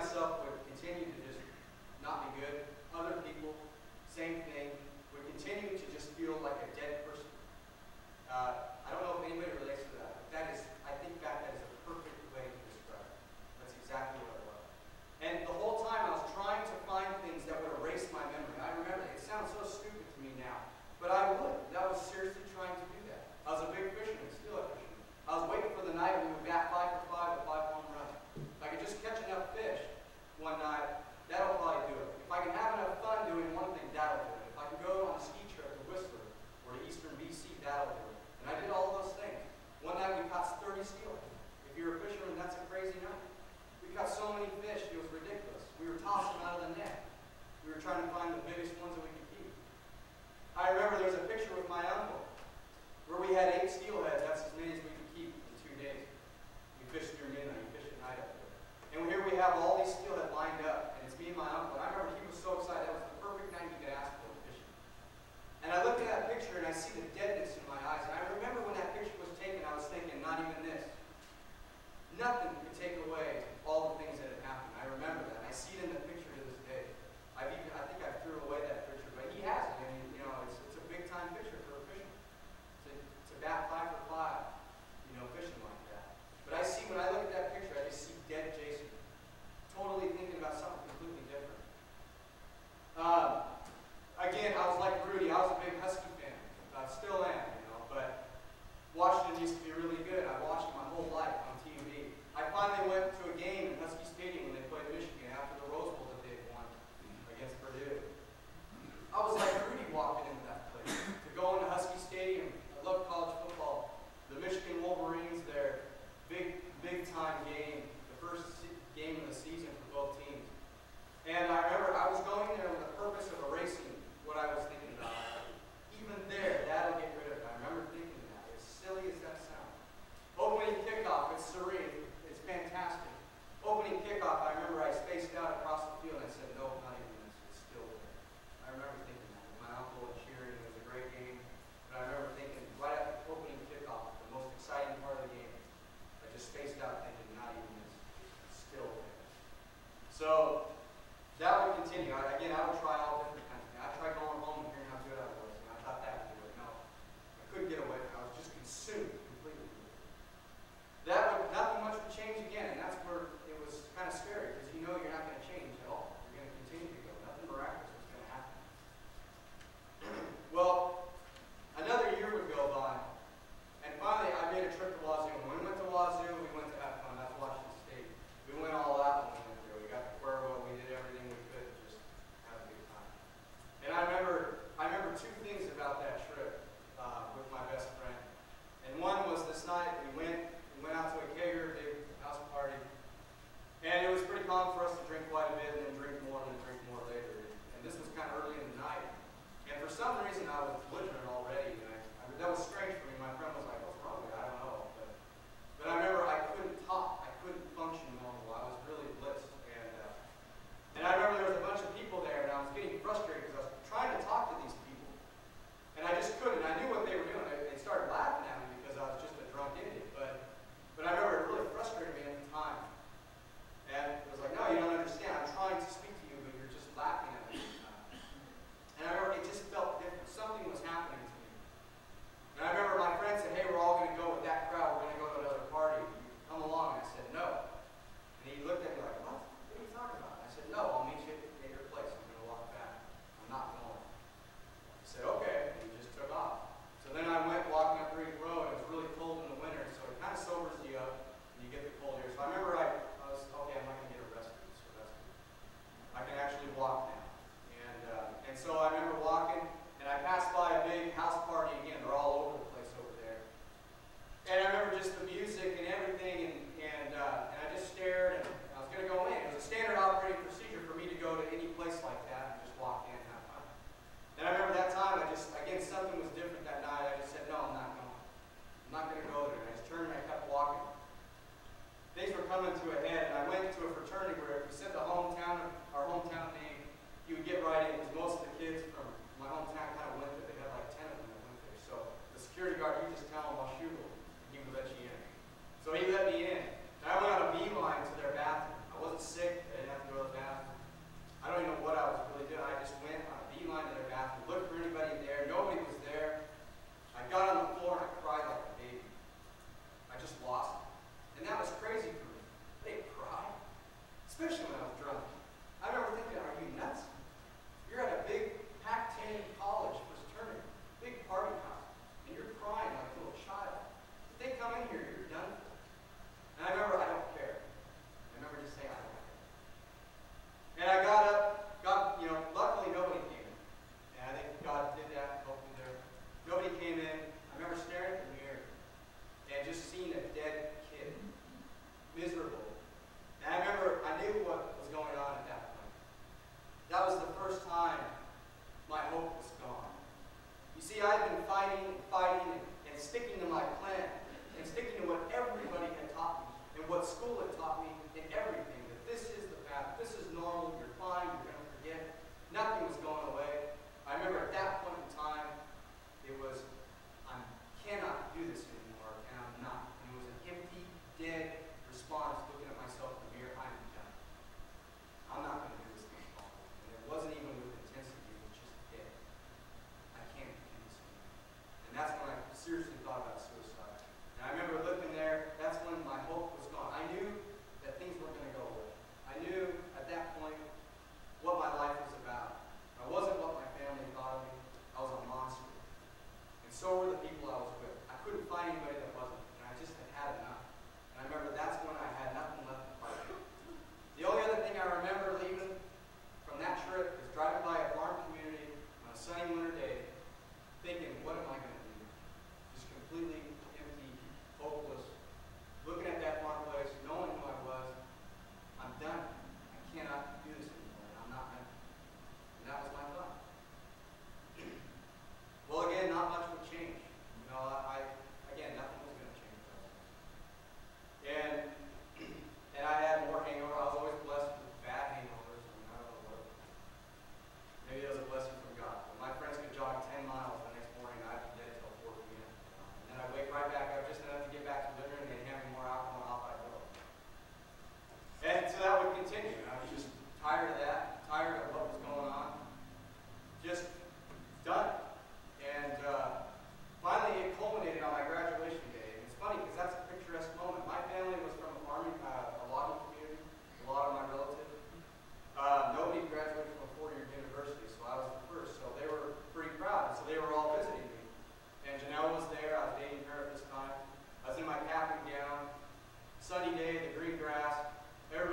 myself would continue to just not be good. Other people, same thing, would continue to just feel like a dead person. I don't know if anybody relates to that, but that is, I think that is a perfect way to describe it. That's exactly what it was. And the whole time I was trying to find things that would erase my memory. I remember, it sounds so stupid to me now, but I would. I was seriously trying to do that. I was a big fisherman, still a fisherman. I was waiting for the night when we would bat 5 for 5 with 5 home runs. If I could just catch enough fish one night, that'll probably do it. If I can have enough fun doing one thing, that'll do it. If I can go on a ski trip to Whistler or to eastern BC, that'll do it. And I did all those things. One night we caught 30 steelhead. If you're a fisherman, that's a crazy night. We caught so many fish, it was ridiculous. We were tossing them out of the net. We were trying to find the biggest ones that we could keep. I remember there was a picture with my uncle where we had 8 steelhead. That's as many as we could keep in 2 days. We fished through midnight. We fished at night up there. And here we have all these steelhead lined up, and it's me and my uncle. And I remember he was so excited. That was the perfect night he could ask for fishing. And I looked at that picture, and I see the deadness in my eyes. And I remember when that picture was taken, I was thinking, not even this. Nothing could take away all the things that had happened. I remember that. I see it in the picture to this day. I think I threw away that picture, but he has it. I mean, you know, it's a big-time picture for a fisherman. It's a bat 5 for 5, you know, fishing like that. But I see, when I look at that picture, I just see dead Jason, totally thinking about something completely different. Again, I was like Rudy. I was a big Husky fan. Still am, you know, but Washington used to be really good. I watched it my whole life on TV. I finally went to a game in Husky Stadium when they played Michigan after the Rose Bowl that they had won against Purdue. I was like Rudy walking into that place. To go into Husky Stadium, I love college football. The Michigan Wolverines, their big-time game, the first game of the season for both teams. And I remember I was going there with the purpose of erasing what I was thinking about. Even there, that'll get rid of it. I remember thinking that, as silly as that sounds. Opening kickoff, it's serene, it's fantastic. Opening kickoff, I remember I spaced out across the field and I said, no, not even this, it's still there. I remember thinking that. My uncle and cheering, it was a great game. But I remember thinking, right after opening kickoff, the most exciting part of the game, I just spaced out thinking, not even this, it's still there. So, that would continue. Again, I would try all different kinds of things. I tried going home and hearing how good I was, and I thought that would do it. No, I couldn't get away from it. I was just consumed completely. Nothing much would change again, and that's where it was kind of scary, because you know you're not going to change at all. You're going to continue to go. Nothing miraculous was going to happen. Well, another year would go by, and finally I made a trip to Wazoo. When we went to Wazoo, we went to have fun. That's Washington State. We went all out when we went there. We got the Garwood. We did everything we could to just have a good time. And I remember 2 things about that trip with my best friend. And one was this night we went out to a kegger, big house party. And it was pretty common for us to drink quite a bit and then drink more later. And this was kind of early in the night. And for some reason I was belligerent already. And that was strange for me. My friend was like, what's wrong with you? I don't know. But I remember I couldn't talk. I couldn't function normal. I was really blitzed. And I remember there was a bunch of people there, and I was getting frustrated because I was trying to talk to these people. And I just couldn't. I knew what they were doing. They started laughing at me because I was just a drunk idiot. But I remember it really frustrated me at the time. And it was like, no, you don't understand. I'm trying to speak to you, but you're just laughing at me. And I remember it just felt different. Something was happening to me. And I remember my friend said, hey, we're all going to go with that crowd. We're going to go to another party. Come along. And I said, no. And he looked at me like, what? What are you talking about? I said, no, I'll meet you at your place. I'm going to walk back. I'm not going. He said, okay. And he just took off. So then I went walking up Greek Road. It was really cold in the winter, so it kind of sobers you up and you get the cold air. So I remember I was, okay, I'm not going to get arrested, so that's good. I can actually walk now. And so I remember walking, and I passed by a big house party again. They're all over the place over there. And I remember just the music and everything, and I just stared, and I was going to go in. It was a standard operating procedure for me to go to any place like that and just walk in and have fun. And I remember that time, again, something was different that night. I just said, no, I'm not going. I'm not going to go there. And I just turned and I kept walking. Things were coming to a head, and I went to a fraternity where if we said our hometown name, you would get right in, because most of the kids from my hometown kind of went there. They had like 10 of them that went there. So the security guard, you just tell him, I'll shoot him. He would let you in. So he let me in. And I went on a beeline to their bathroom. I wasn't sick. I didn't have to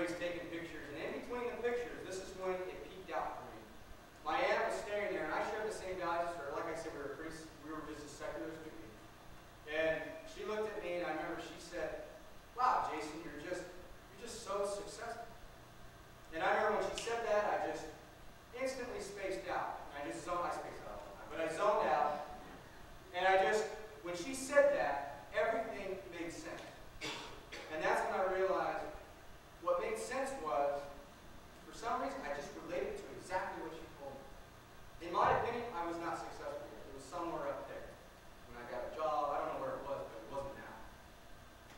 everybody's taking pictures. And in between the pictures, this is when it peaked out for me. My aunt was standing there, and I shared the same values as her. Like I said, we were just as secular as could be. And she looked at me, and I remember she said, "Wow, Jason, you're just so successful." And I remember when she said that, I just instantly spaced out. I spaced out all the time, but I zoned out. And when she said that, everything made sense. And that's when I realized what made sense was, for some reason, I just related to exactly what she told me. In my opinion, I was not successful yet. It was somewhere up there. When I got a job, I don't know where it was, but it wasn't now,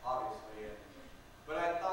obviously. But I thought,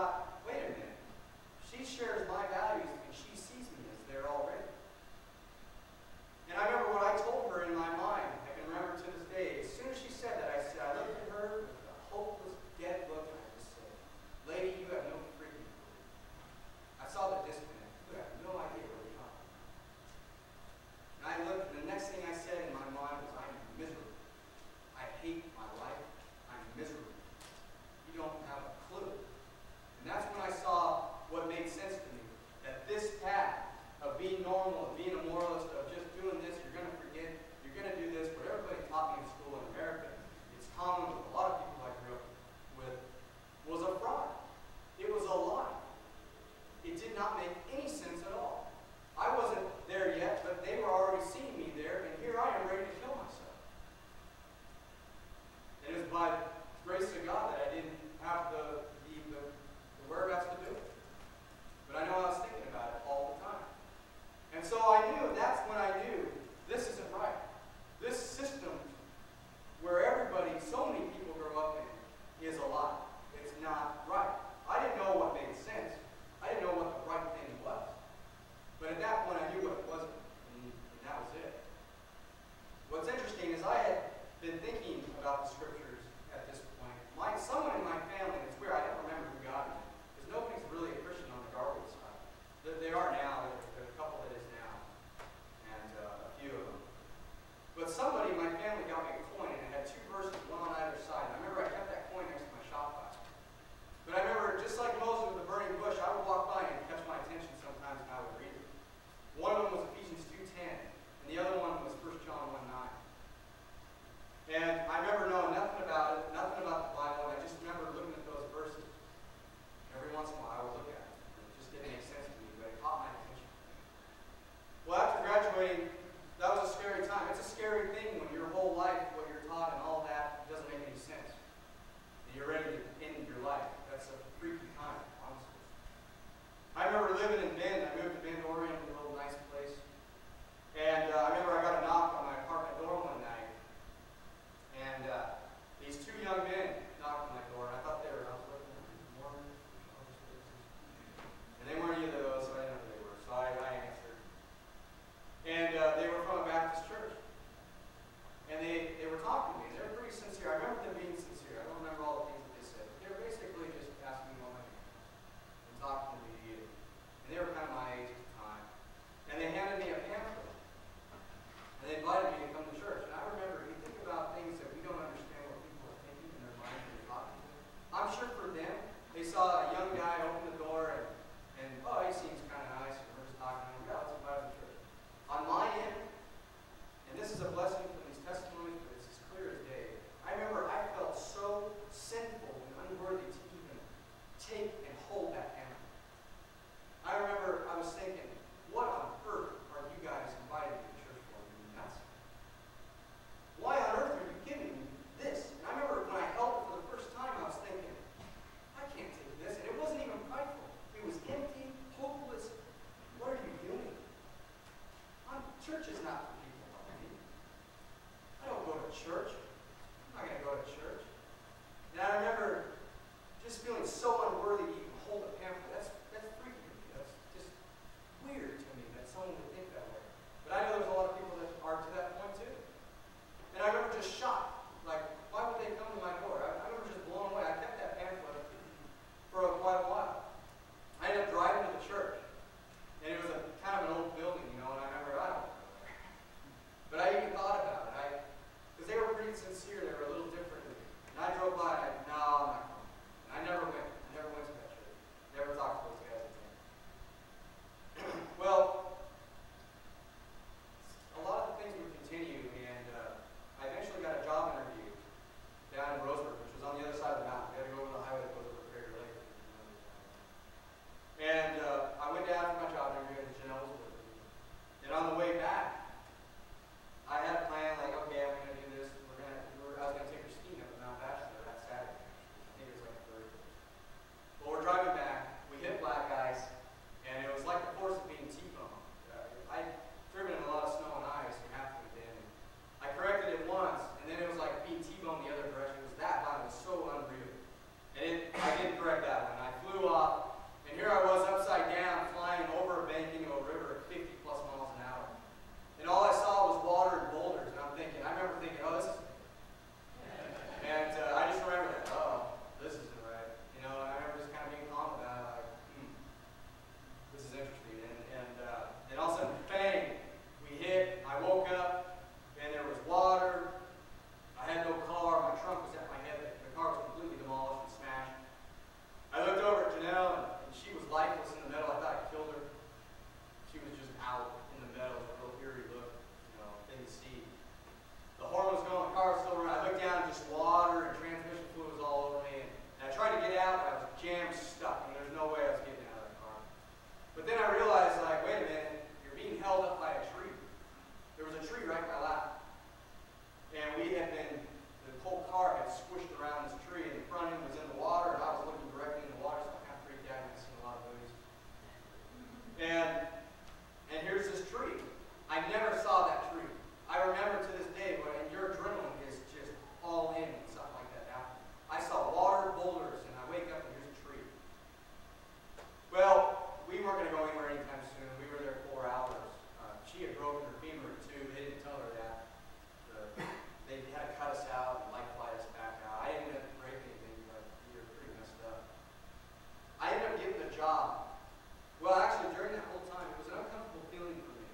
Well, actually, during that whole time, it was an uncomfortable feeling for me.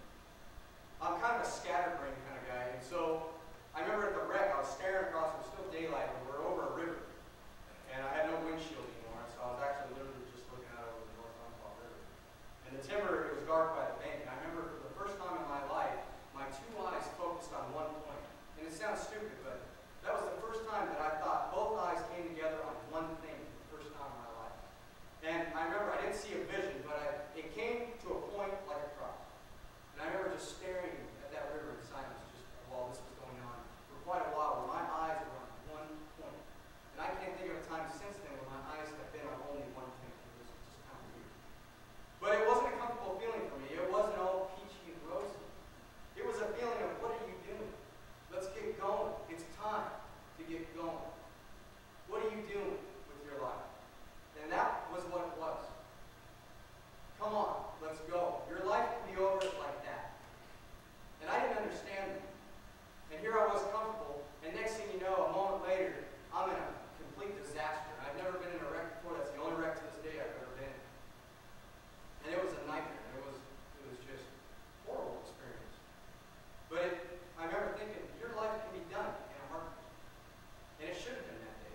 I'm kind of a scatterbrain kind of guy, and so I remember at the wreck, I was staring across, it was still daylight, and we were over a river, and I had no windshield anymore, so I was actually literally just looking out over the North Umpqua River. And the timber, it was dark by the bank, and I remember for the first time in my life, my two eyes focused on one point. And it sounds stupid, but that was the first time that I thought both eyes came together on one thing for the first time in my life. And I remember I didn't see a vision, but it came to a point like a cross. And I remember just staring at that river in silence just while this was going on for quite a while, where my eyes were on one point. And I can't think of a time since then where my eyes have been on only one thing. It was just kind of weird. But it wasn't a comfortable feeling for me. It wasn't all peachy and rosy. It was a feeling of, what are you doing? Let's get going. It's time to get going. What are you doing with your life? And that was what it was. Come on, let's go. Your life can be over like that. And I didn't understand that. And here I was comfortable, and next thing you know, a moment later, I'm in a complete disaster. I've never been in a wreck before. That's the only wreck to this day I've ever been in. And it was a nightmare. It was just a horrible experience. But I remember thinking, your life can be done in a heartbeat. And it should have been that day.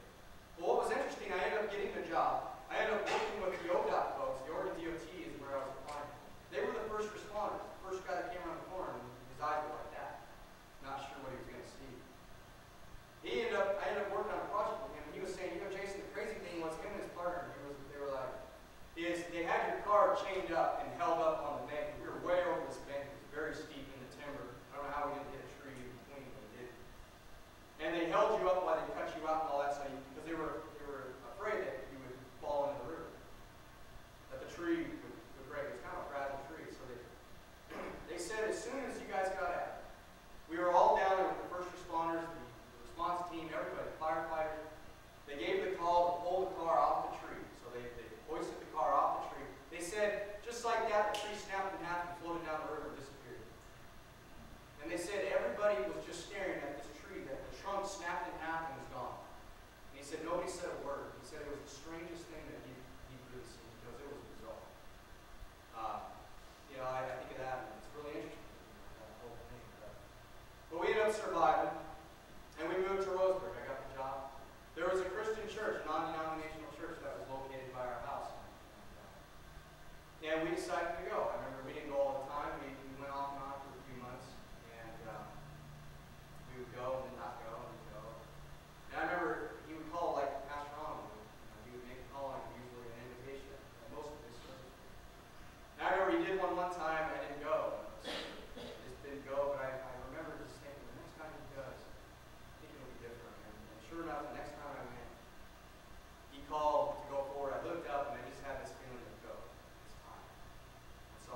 But what was interesting, I ended up getting the job. I ended up working with the ODOT folks. The Oregon DOT is where I was applying. They were the first responders. The first guy that came around the corner, and his eyes were like that. Not sure what he was going to see. I ended up working on a project with him, and he was saying, Jason, the crazy thing was him and his partner, they were like, they had your car chained up and held up on the bank. We were way over this bank. It was very steep in the timber. I don't know how we didn't hit a tree in between, but we did. And they held you up while they cut you out and all that stuff, because they were afraid that you would fall into the river, that the tree would break. It's kind of a fragile tree. So they said as soon as you guys got out, we were all down there with the first responders, the response team, everybody, firefighters. They gave the call to pull the car off the tree. So they hoisted the car off the tree. They said, just like that, the tree snapped in half and floated down the river and disappeared. And they said everybody was just staring at this tree, that the trunk snapped in half and was gone. And he said nobody said a word. He said it was the strangest thing that he'd really seen, because it was bizarre. I think of that, and it's really interesting, that whole thing. But we ended up surviving, and we moved to Roseburg. I got the job. There was a Christian church, a non-denominational church, that was located by our house. And we decided to go. I remember we didn't go all the time. We went off and on for a few months, and we would go and then not go, and then go. And I remember he would call like Pastor Ron would. He would make a call, and usually an invitation at most of his services. And I remember he did one time, and I didn't go. I just didn't go, but I remember just thinking, the next time he does, I think it'll be different. And sure enough, the next time I went, he called to go forward. I looked up, and I just had this feeling of go. It's time. And so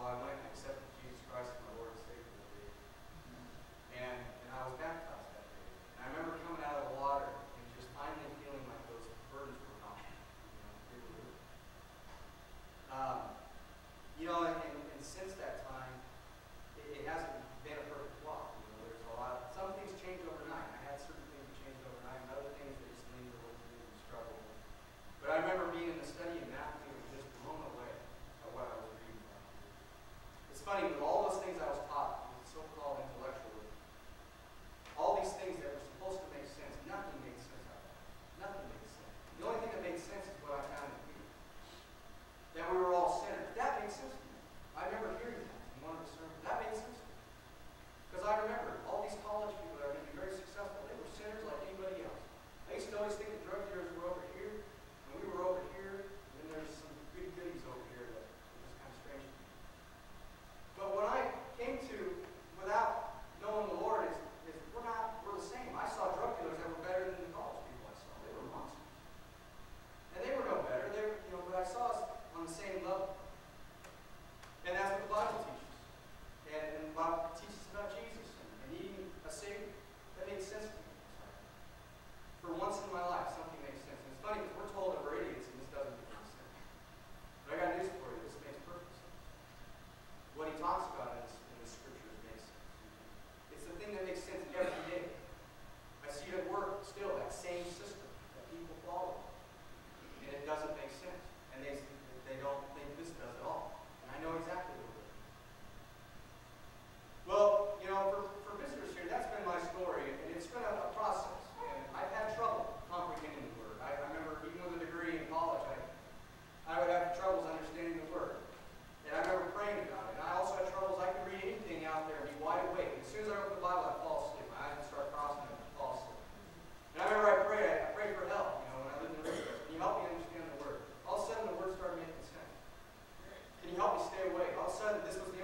sudden, this was